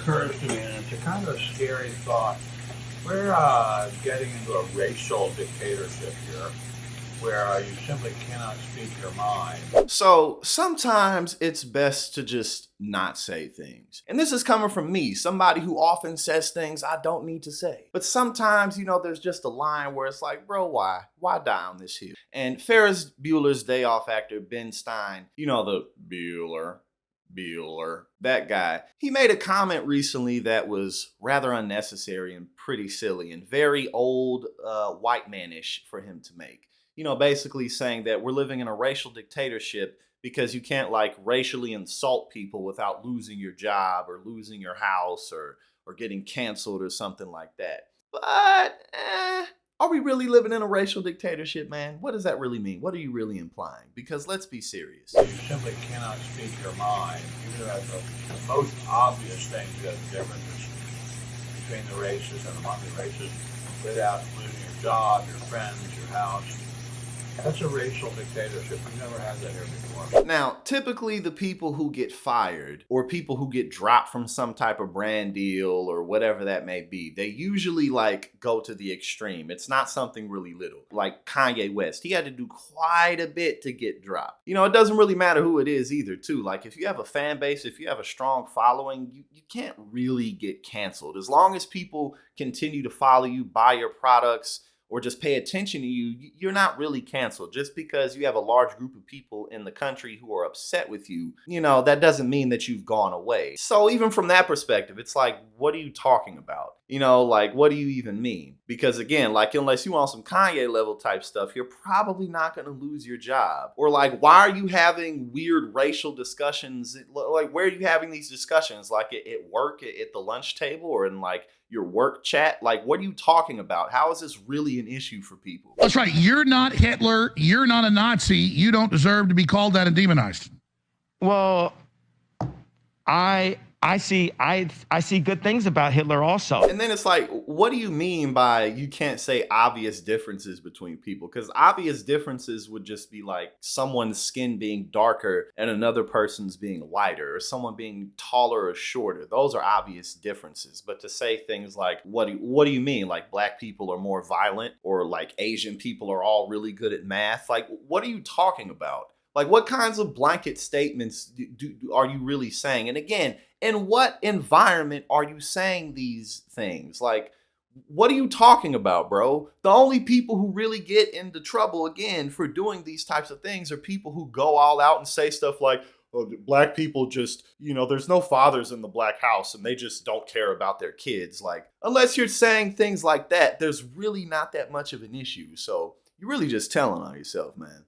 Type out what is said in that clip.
occurs to me, and it's a kind of a scary thought. We're getting into a racial dictatorship here where you simply cannot speak your mind. So sometimes it's best to just not say things. And this is coming from me, somebody who often says things I don't need to say. But sometimes, there's just a line where it's like, bro, why? Why die on this hill? And Ferris Bueller's Day Off actor, Ben Stein, the Bueller, that guy, he made a comment recently that was rather unnecessary and pretty silly and very old white manish for him to make. Basically saying that we're living in a racial dictatorship because you can't racially insult people without losing your job or losing your house or getting canceled or something like that. But are we really living in a racial dictatorship, man? What does that really mean? What are you really implying? Because let's be serious. You simply cannot speak your mind. Even at the most obvious things, you have differences between the races and among the races without losing your job, your friends, your house. That's a racial dictatorship. We've never had that here before. Now, typically the people who get fired or people who get dropped from some type of brand deal or whatever that may be, they usually go to the extreme. It's not something really little. Like Kanye West, he had to do quite a bit to get dropped. It doesn't really matter who it is either, too. If you have a fan base, if you have a strong following, you can't really get canceled. As long as people continue to follow you, buy your products, or just pay attention to you, you're not really canceled. Just because you have a large group of people in the country who are upset with you, that doesn't mean that you've gone away. So even from that perspective, it's like, what are you talking about? What do you even mean? Because again, unless you want some Kanye level type stuff, you're probably not going to lose your job. Or why are you having weird racial discussions? Where are you having these discussions? At work, at the lunch table, or in your work chat? What are you talking about? How is this really an issue for people? That's right. You're not Hitler. You're not a Nazi. You don't deserve to be called that and demonized. Well, I see good things about Hitler also. And then it's what do you mean by you can't say obvious differences between people? Because obvious differences would just be someone's skin being darker and another person's being lighter, or someone being taller or shorter. Those are obvious differences. But to say things like, what do you mean? Black people are more violent, or Asian people are all really good at math? What are you talking about? What kinds of blanket statements are you really saying? And again, in what environment are you saying these things? What are you talking about, bro? The only people who really get into trouble, again, for doing these types of things are people who go all out and say stuff like, oh, black people just, there's no fathers in the black house and they just don't care about their kids. Unless you're saying things like that, there's really not that much of an issue. So you're really just telling on yourself, man.